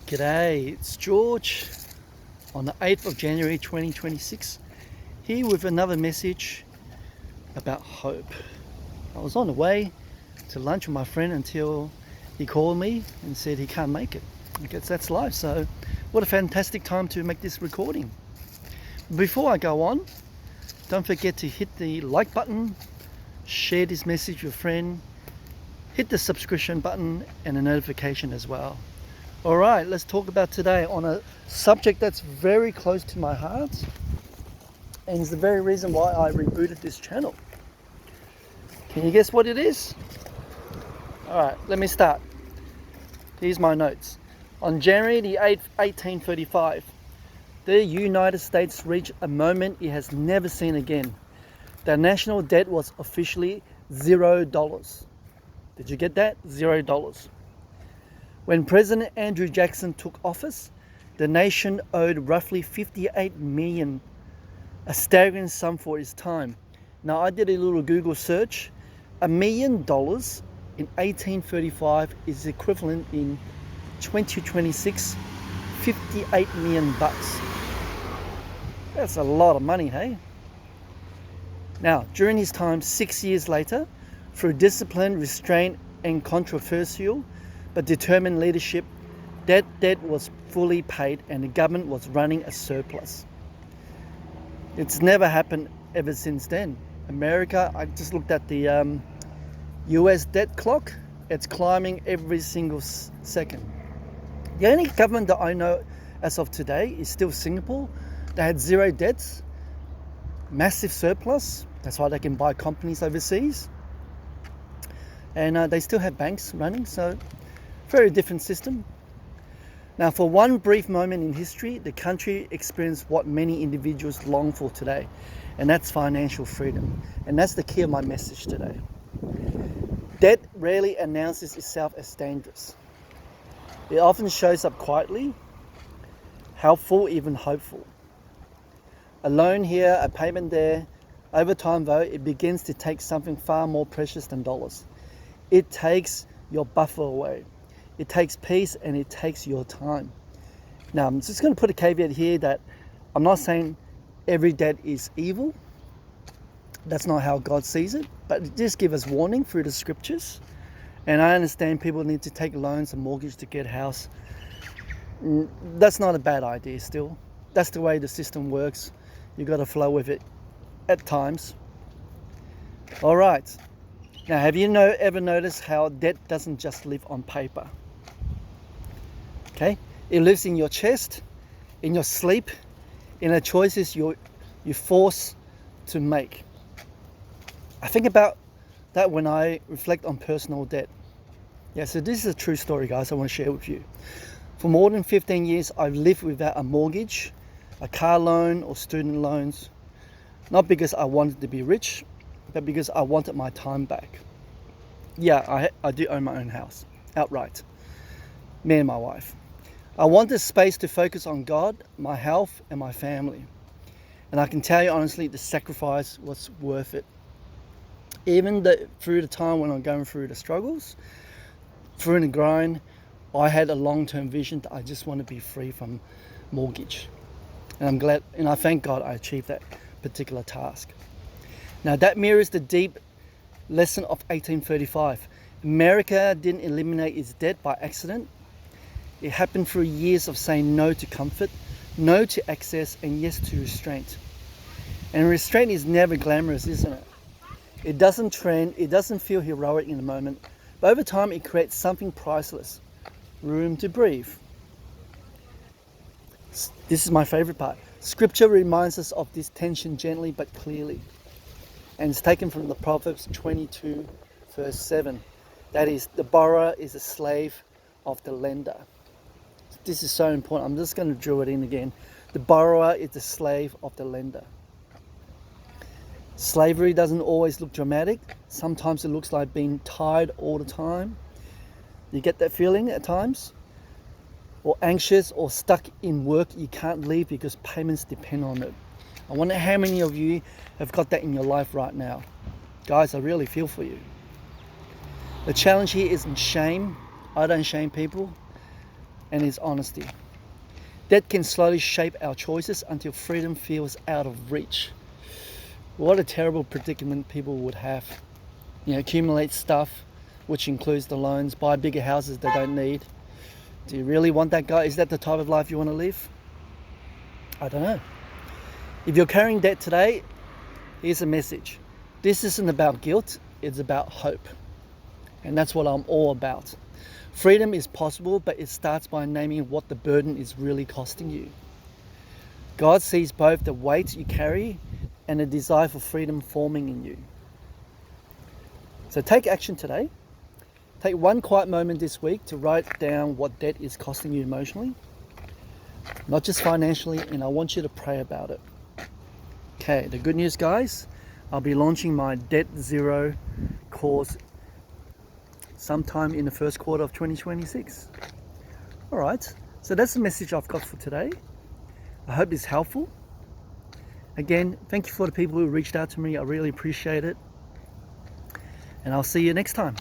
G'day, it's George on the 8th of January 2026, here with another message about hope. I was on the way to lunch with my friend until he called me and said he can't make it. I guess that's life, so what a fantastic time to make this recording. Before I go on, don't forget to hit the like button, share this message with a friend, hit the subscription button and a notification as well. Alright, let's talk about today on a subject that's very close to my heart and is the very reason why I rebooted this channel. Can you guess what it is? Alright, let me start. Here's my notes. On January the 8th, 1835, the United States reached a moment it has never seen again. The national debt was officially $0. Did you get that? $0. When President Andrew Jackson took office, the nation owed roughly $58 million, a staggering sum for its time. Now, I did a little Google search. $1 million in 1835 is equivalent in 2026, 58 million bucks. That's a lot of money, hey? Now, during his time, 6 years later, through discipline, restraint, and controversial but determined leadership, that debt was fully paid and the government was running a surplus. It's never happened ever since then. America, I just looked at the US debt clock. It's climbing every single second. The only government that I know as of today is still Singapore. They had zero debts, massive surplus. That's why they can buy companies overseas. And they still have banks running, so very different system. Now, for one brief moment in history, the country experienced what many individuals long for today, and that's financial freedom. And that's the key of my message today. Debt rarely announces itself as dangerous. It often shows up quietly, helpful, even hopeful. A loan here, a payment there. Over time, though, it begins to take something far more precious than dollars. It takes your buffer away. It takes peace and it takes your time. Now, I'm just going to put a caveat here that I'm not saying every debt is evil. That's not how God sees it. But it just gives us warning through the scriptures. And I understand people need to take loans and mortgage to get a house. That's not a bad idea still. That's the way the system works. You've got to flow with it at times. All right. Now, have you ever noticed how debt doesn't just live on paper? Okay, it lives in your chest, in your sleep, in the choices you're forced to make. I think about that when I reflect on personal debt. Yeah, so this is a true story, guys, I want to share with you. For more than 15 years, I've lived without a mortgage, a car loan, or student loans. Not because I wanted to be rich, but because I wanted my time back. Yeah, I do own my own house, outright. Me and my wife. I wanted space to focus on God, my health, and my family. And I can tell you honestly, the sacrifice was worth it. Even through the time when I'm going through the struggles, through the grind, I had a long-term vision that I just want to be free from mortgage. And I'm glad, and I thank God I achieved that particular task. Now, that mirrors the deep lesson of 1835. America didn't eliminate its debt by accident. It happened through years of saying no to comfort, no to access, and yes to restraint. And restraint is never glamorous, isn't it? It doesn't trend, it doesn't feel heroic in the moment, but over time it creates something priceless. Room to breathe. This is my favorite part. Scripture reminds us of this tension gently but clearly. And it's taken from the Proverbs 22, verse 7. That is, the borrower is a slave of the lender. This is so important. I'm just going to drill it in again. The borrower is the slave of the lender. Slavery doesn't always look dramatic. Sometimes it looks like being tied all the time. You get that feeling at times? Or anxious or stuck in work you can't leave because payments depend on it. I wonder how many of you have got that in your life right now. Guys, I really feel for you. The challenge here isn't shame. I don't shame people. and is honesty. Debt can slowly shape our choices until freedom feels out of reach. What a terrible predicament people would have. Accumulate stuff, which includes the loans, buy bigger houses they don't need. Do you really want that guy? Is that the type of life you want to live? I don't know. If you're carrying debt today, here's a message. This isn't about guilt, it's about hope. And that's what I'm all about. Freedom is possible, but it starts by naming what the burden is really costing you. God sees both the weight you carry and a desire for freedom forming in you. So take action today. Take one quiet moment this week to write down what debt is costing you emotionally, not just financially, and I want you to pray about it. Okay, the good news, guys, I'll be launching my Debt Zero course sometime in the first quarter of 2026. All right, so that's the message I've got for today. I hope it's helpful. Again, thank you for the people who reached out to me. I really appreciate it. And I'll see you next time.